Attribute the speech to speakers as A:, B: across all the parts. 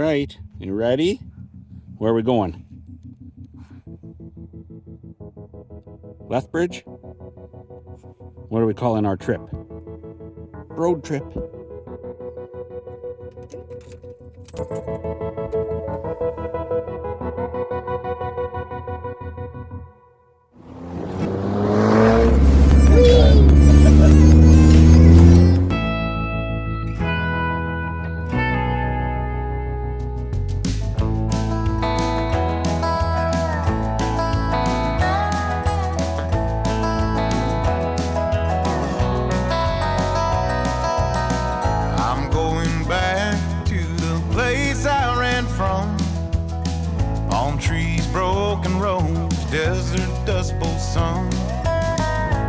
A: right, you ready? Where are we going? Lethbridge? What are we calling our trip? Road trip.
B: Broken roads, desert dust bowl sun,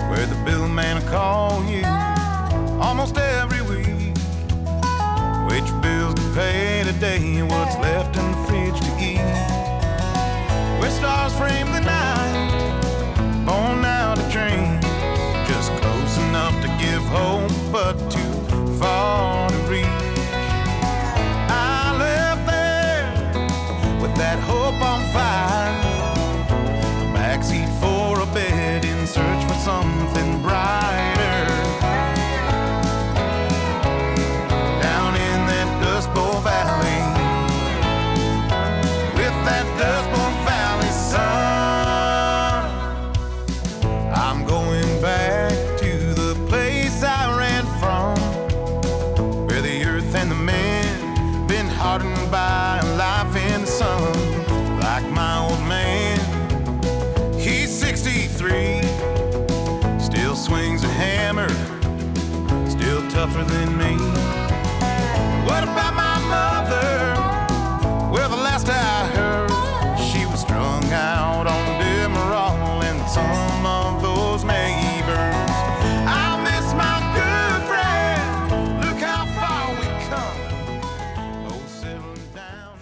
B: where the bill man will call you almost every week. Which bills to pay today, what's left in the fridge to eat. Where stars frame the night, born out of dreams, just close enough to give hope, but too far to reach. I left there with that hope on fire, a backseat for a bed in search for something brighter. Down in that Dust Bowl Valley, with that Dust Bowl Valley sun, I'm going back to the place I ran from, where the earth and the men been hardened by life in the sun. Like my old man, he's 63, still swings a hammer, still tougher than me. What about my mother? Well, the last I heard, she was strung out on Demerol and some of those neighbors. I miss my good friend, look how far we come. Oh, settling down.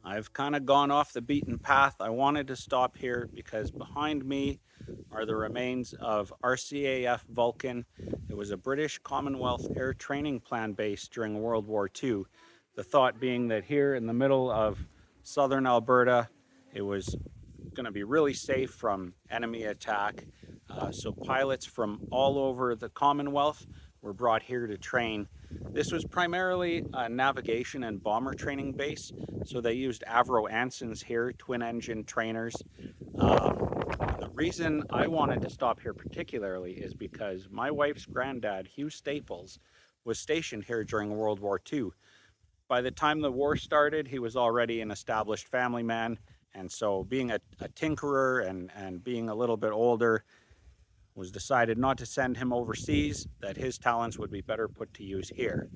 A: I've kind of gone off the beaten path. I wanted to stop here because behind me are the remains of RCAF Vulcan. It was a British Commonwealth Air Training Plan base during World War II. The thought being that here in the middle of southern Alberta, it was going to be really safe from enemy attack. So pilots from all over the Commonwealth were brought here to train. This was primarily a navigation and bomber training base, so they used Avro Ansons here, twin-engine trainers. The reason I wanted to stop here particularly is because my wife's granddad, Hugh Staples, was stationed here during World War II. By the time the war started, he was already an established family man, and so being a tinkerer and being a little bit older, was decided not to send him overseas, that his talents would be better put to use here.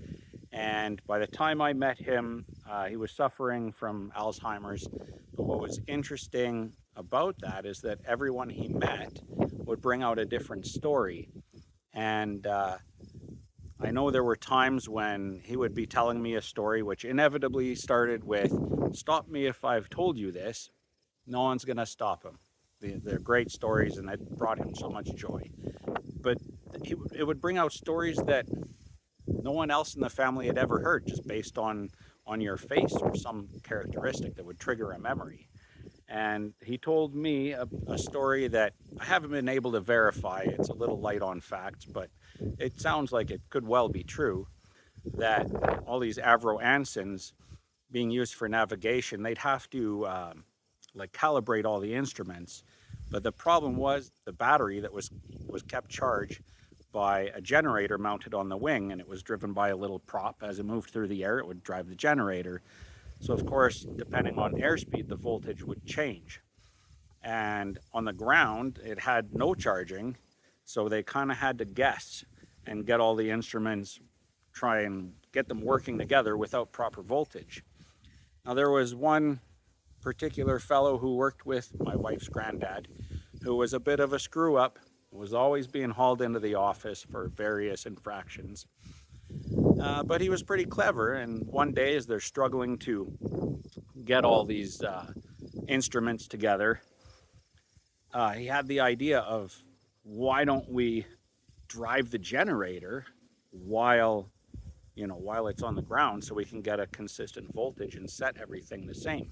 A: And by the time I met him, he was suffering from Alzheimer's. But what was interesting about that is that everyone he met would bring out a different story. And I know there were times when he would be telling me a story which inevitably started with, "Stop me if I've told you this." No one's gonna stop him. They're great stories, and it brought him so much joy. But it would bring out stories that no one else in the family had ever heard, just based on on your face or some characteristic that would trigger a memory. And he told me a story that I haven't been able to verify. It's a little light on facts, but it sounds like it could well be true, that all these Avro Ansons being used for navigation, they'd have to like calibrate all the instruments. But the problem was the battery that was kept charged by a generator mounted on the wing, and it was driven by a little prop. As it moved through the air, it would drive the generator. So of course, depending on airspeed, the voltage would change. And on the ground, it had no charging, so they kind of had to guess and get all the instruments, try and get them working together without proper voltage. Now there was one particular fellow who worked with my wife's granddad, who was a bit of a screw up, was always being hauled into the office for various infractions. But he was pretty clever, and one day as they're struggling to get all these instruments together, he had the idea of, why don't we drive the generator while it's on the ground, so we can get a consistent voltage and set everything the same.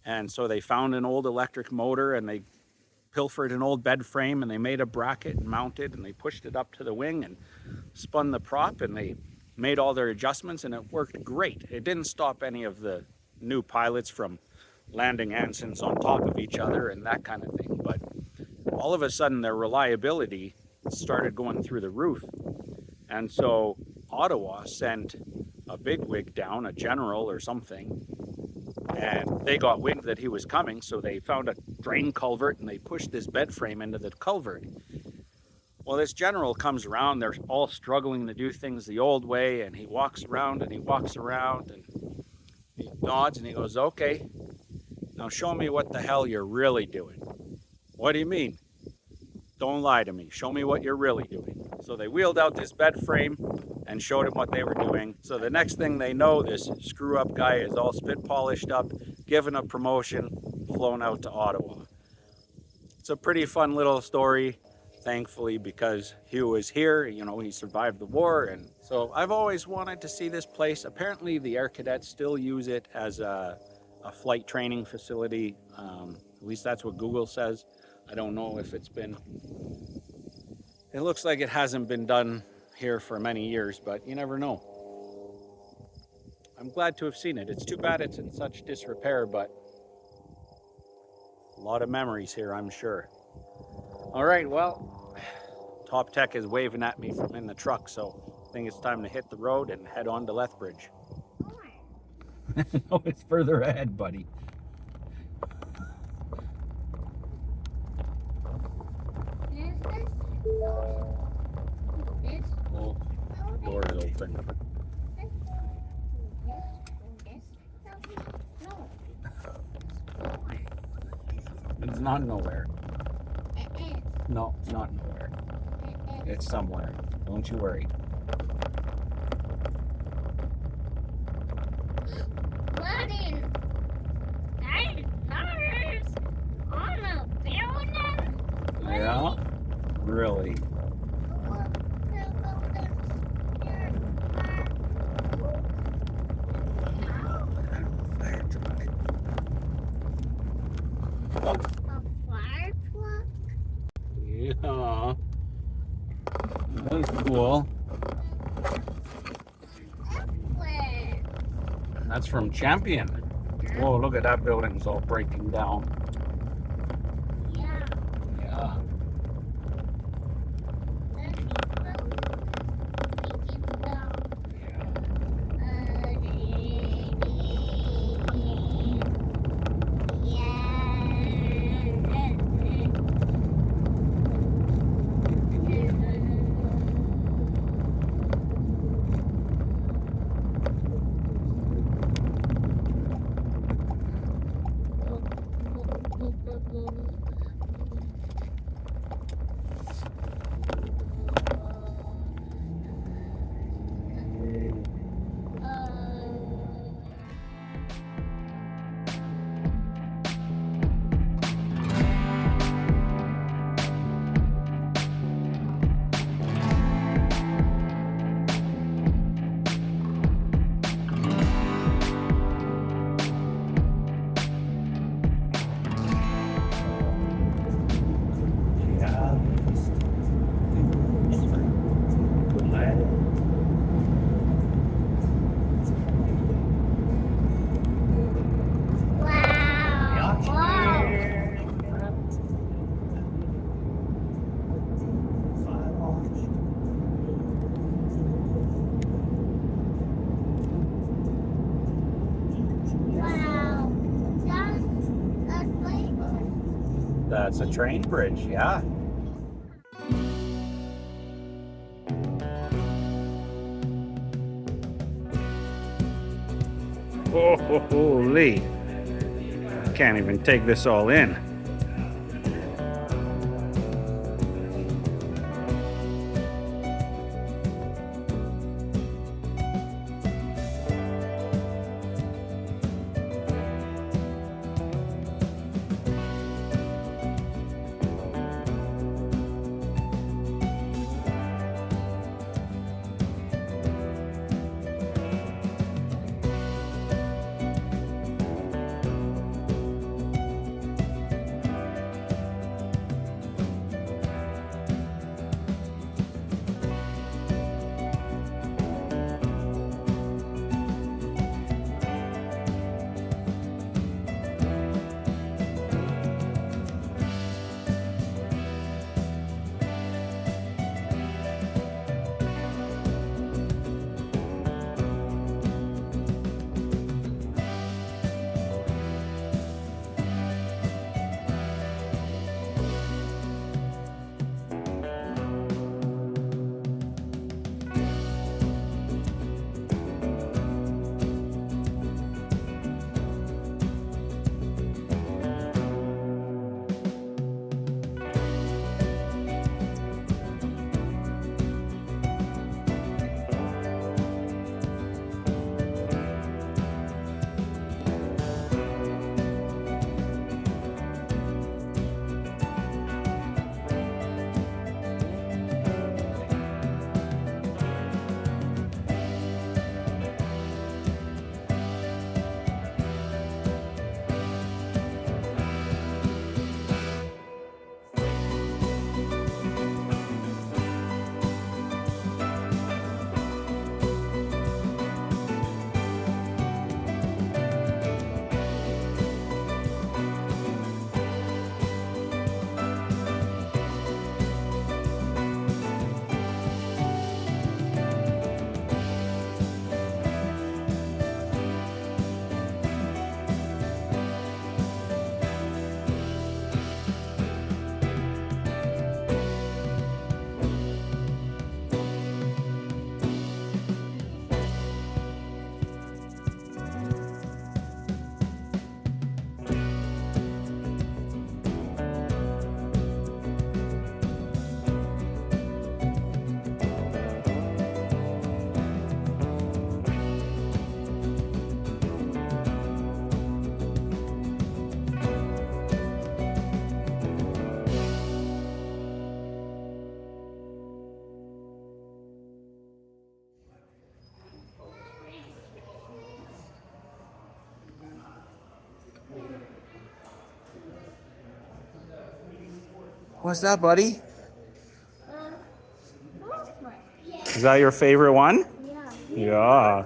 A: And so they found an old electric motor, and they pilfered an old bed frame, and they made a bracket and mounted, and they pushed it up to the wing and spun the prop, and they made all their adjustments, and it worked great. It didn't stop any of the new pilots from landing Ansons on top of each other and that kind of thing, but all of a sudden their reliability started going through the roof. And so Ottawa sent a bigwig down, a general or something, and they got wind that he was coming, so they found a drain culvert and they pushed this bed frame into the culvert. Well, this general comes around, they're all struggling to do things the old way, and he walks around and he walks around and he nods and he goes, "Okay, now show me what the hell you're really doing." "What do you mean?" "Don't lie to me. Show me what you're really doing." So they wheeled out this bed frame and showed him what they were doing. So the next thing they know, this screw up guy is all spit polished up, given a promotion, flown out to Ottawa. It's a pretty fun little story, thankfully, because he was here, he survived the war. And so I've always wanted to see this place. Apparently the Air Cadets still use it as a flight training facility. At least that's what Google says. I don't know if it looks like it hasn't been done here for many years, but you never know. I'm glad to have seen it. It's too bad it's in such disrepair, but a lot of memories here, I'm sure. All right, well, Top Tech is waving at me from in the truck, so I think it's time to hit the road and head on to Lethbridge. No, it's further ahead, buddy. Oh, door's open. It's not nowhere. No, it's not nowhere. It's somewhere. Don't you worry.
C: Flooding. Dinosaurs on a building.
A: Yeah? Really?
C: A fire truck?
A: Yeah. That's cool.
C: Where?
A: That's from Champion. Whoa, look at that building's all breaking down.
C: Yeah.
A: Yeah. That's a train bridge, yeah. Oh, holy. Can't even take this all in. What's that, buddy? Is that your favorite one?
C: Yeah.
A: Yeah.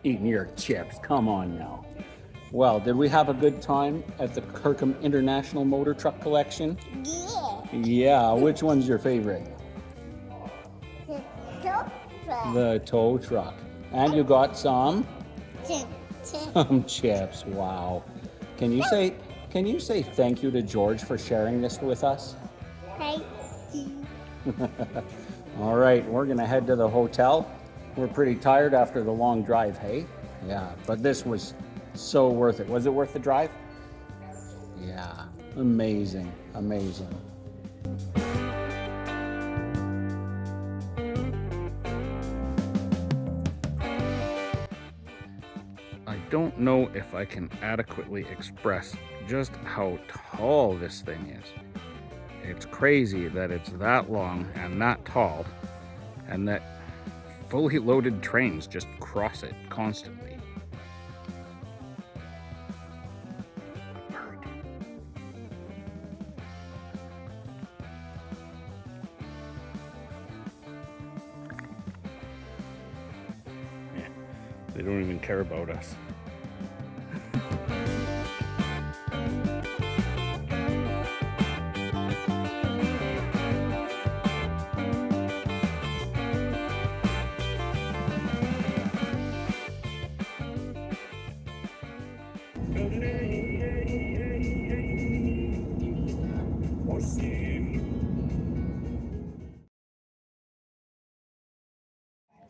A: Eating your chips, come on now. Well, did we have a good time at the Kirkham International Motor Truck Collection?
C: Yeah.
A: Yeah, which one's your favorite?
C: The top truck.
A: The tow truck. And you got some
C: Tink.
A: chips. Wow. Can you say thank you to George for sharing this with us?
C: Thank you.
A: All right, we're gonna head to the hotel. We're pretty tired after the long drive, hey? Yeah, but this was so worth it. Was it worth the drive? Yeah, amazing, amazing. know if I can adequately express just how tall this thing is. It's crazy that it's that long and that tall, and that fully loaded trains just cross it constantly. Yeah, they don't even care about us.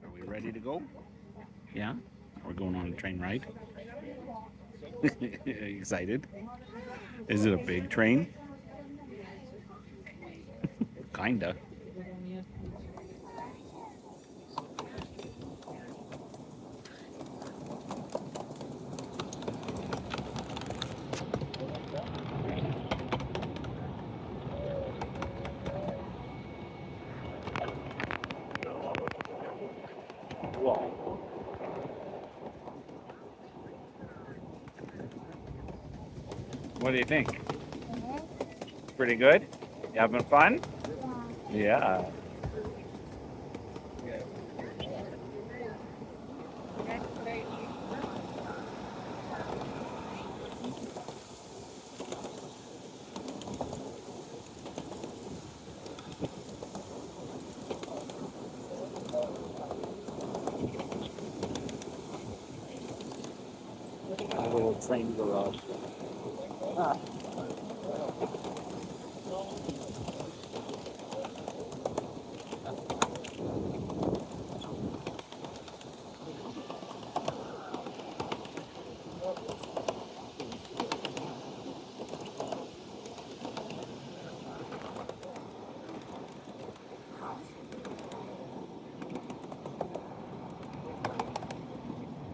A: Are we ready to go? Yeah? We're going on a train ride. Excited? Is it a big train? Kinda. What do you think? Pretty good? You having fun? Yeah. A little train garage.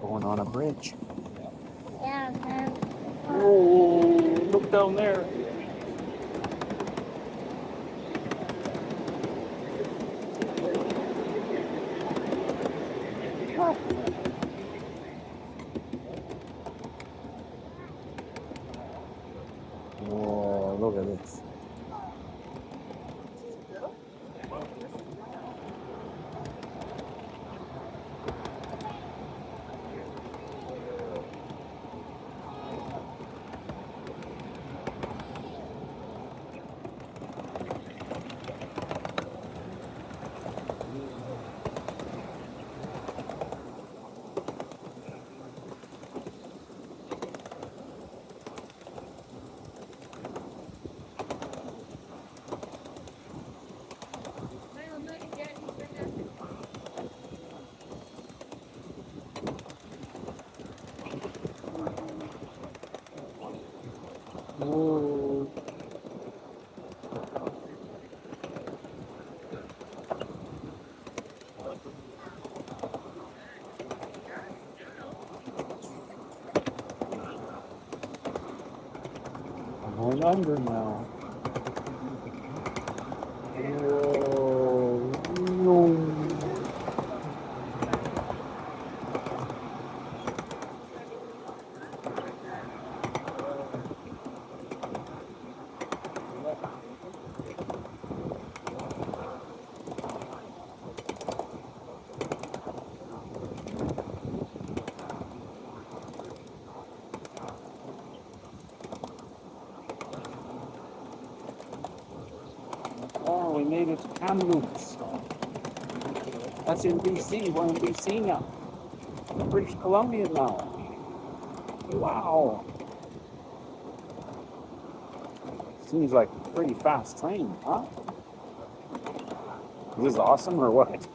A: Going on a bridge.
C: Yeah.
A: Oh, look down there. Whoa, look at this. Whoa. I'm going under now. Whoa. No. Oh, we made it to Kamloops. That's in BC. We're in BC now. British Columbia now. Wow. Seems like a pretty fast train, huh? Is this awesome or what?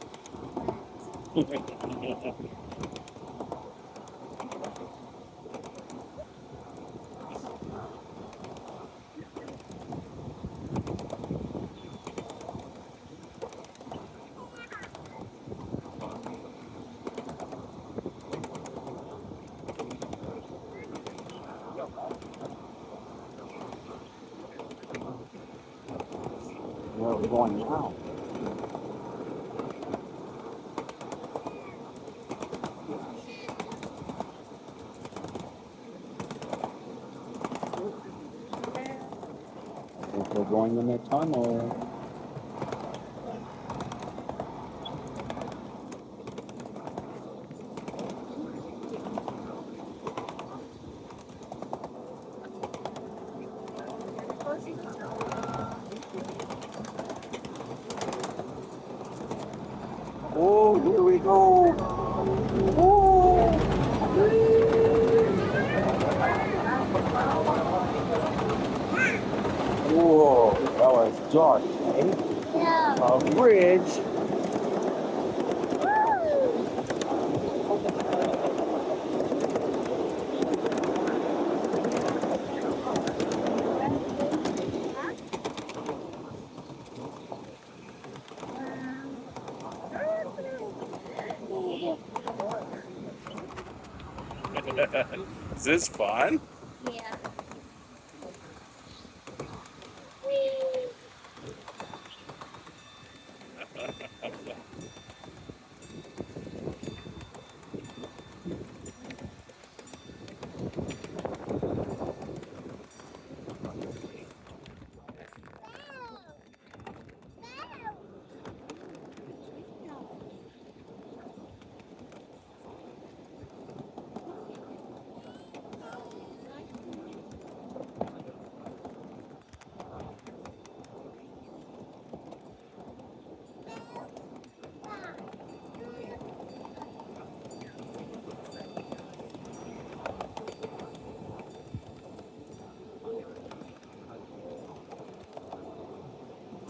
A: Where are we going now? I think we're going in the tunnel. Oh, here we go. Oh. Whoa, that was dark, eh?
C: Yeah.
A: A bridge. Is this fun?
C: Yeah. Whee!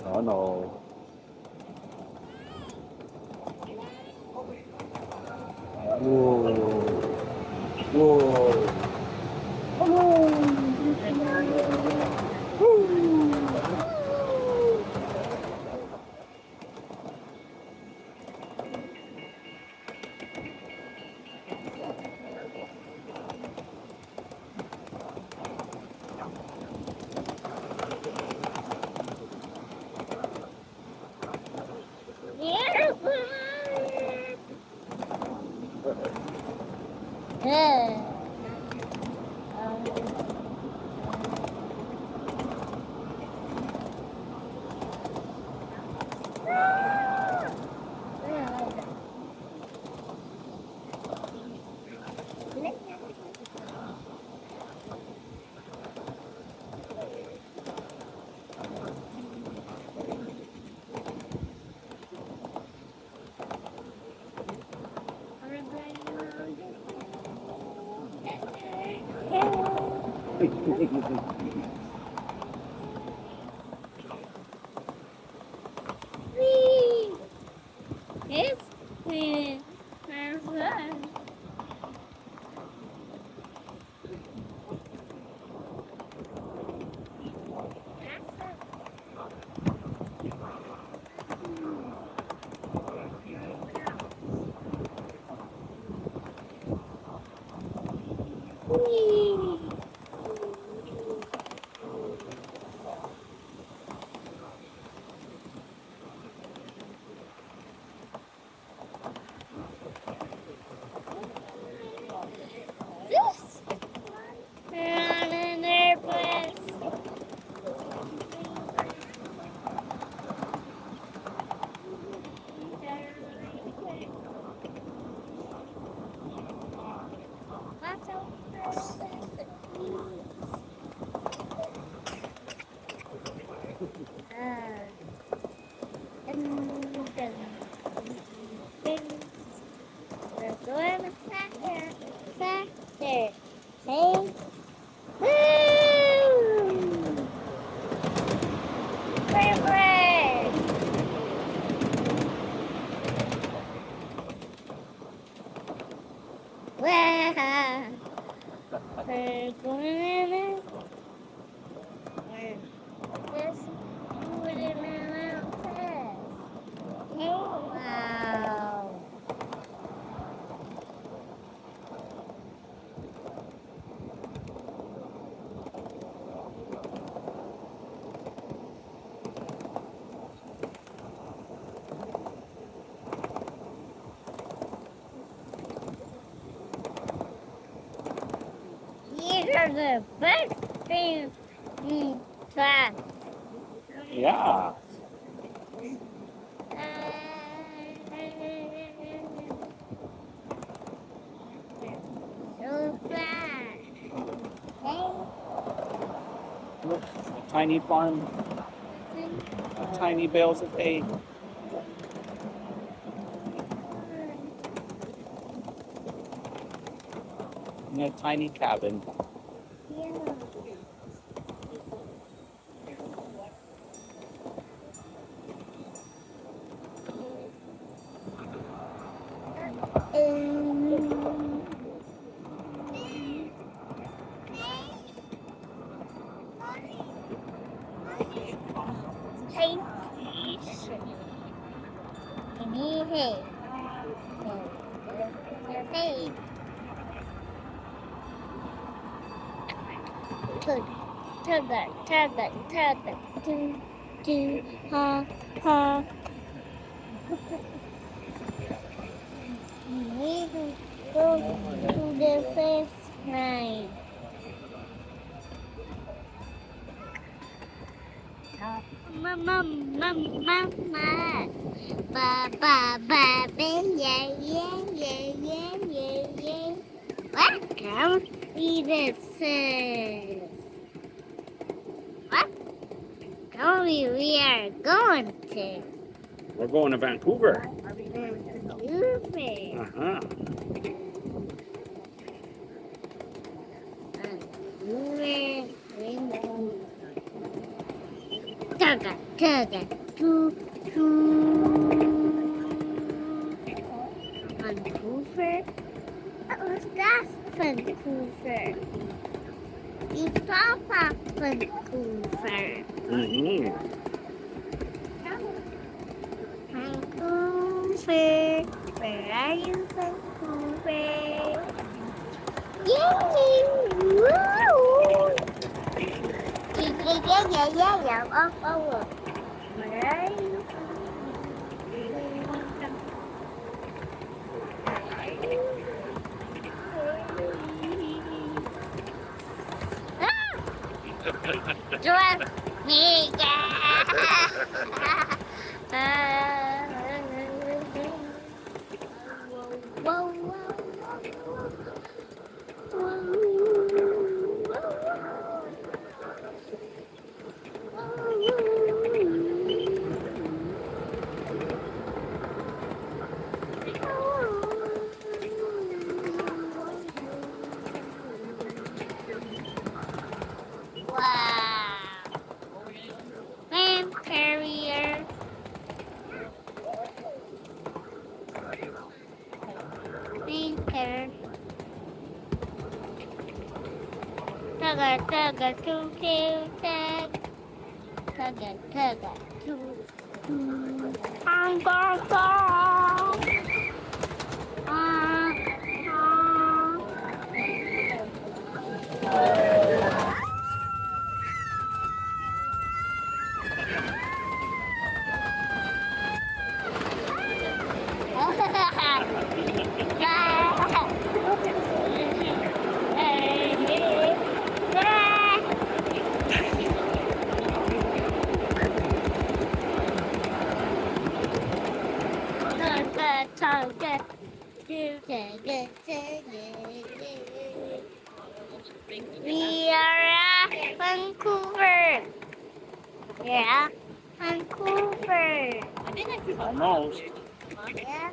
A: Oh no. Whoa. Whoa.
C: Yeah. Whee! It's fun. Whee! This? We're on an airplane. Watch out for we're going faster, faster. Hey, woo! Bird. Wow! We're going in it. We're this. there's a bird being trapped.
A: Yeah.
C: So fast.
A: Look, a tiny farm, tiny bales of hay. In a tiny cabin.
C: Ha ha. We go to the first night. Mama, ba ba ba, yeah, yeah, yeah, yeah, yeah, yeah. Welcome, Edison. What country we are going to?
A: We're going to Vancouver.
C: Vancouver.
A: Uh-huh.
C: Tugga, tugga, too, too. Vancouver? What was that, Vancouver? You saw Vancouver.
A: Mm-hmm.
C: Vancouver, where are you, Vancouver? Yay! Woo! Yeah. Oh. Where are you? Drive me Carrier. Tugga, I'm gonna go. We are at Vancouver. Yeah, Vancouver.
A: Almost.
C: Yeah.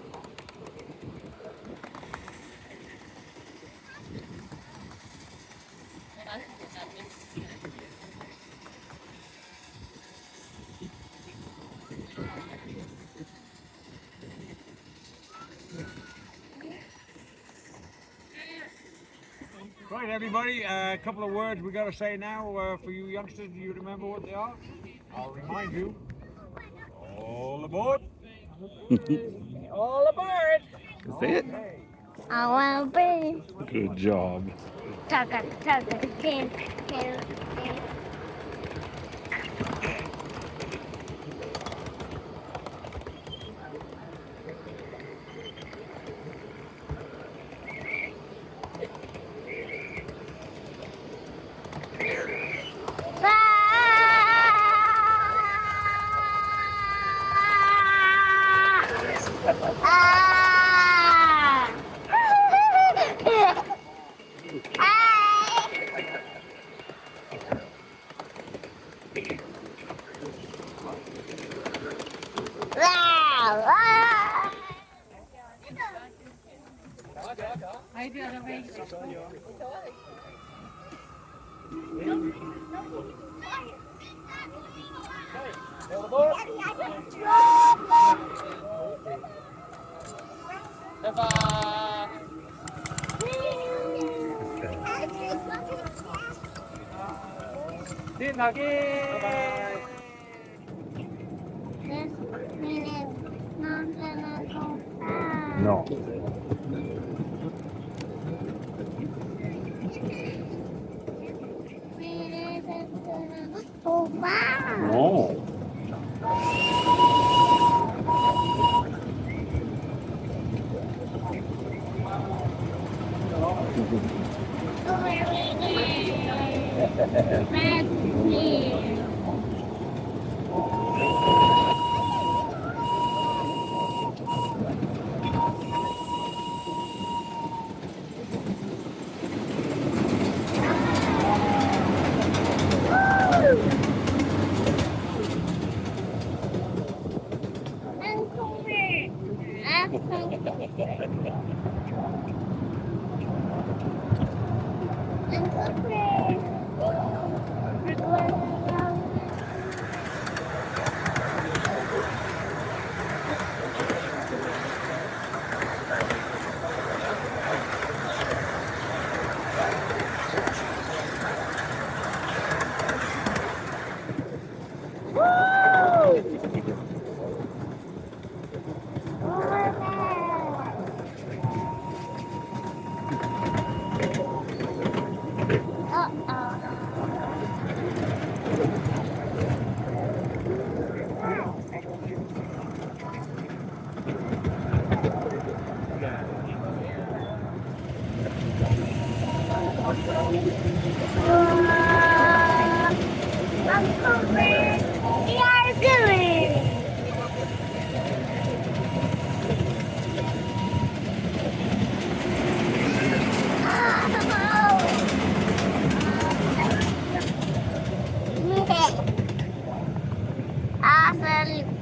D: Right, everybody, a couple of words we got to say now for you youngsters. Do you remember what they are? I'll remind you. All aboard! All aboard!
A: Say it.
C: I want to be.
A: Good job.
C: Tugga, tin. Wow! Ah!
D: No.
C: Oh, wow!
A: No.
C: We are doing. Awesome.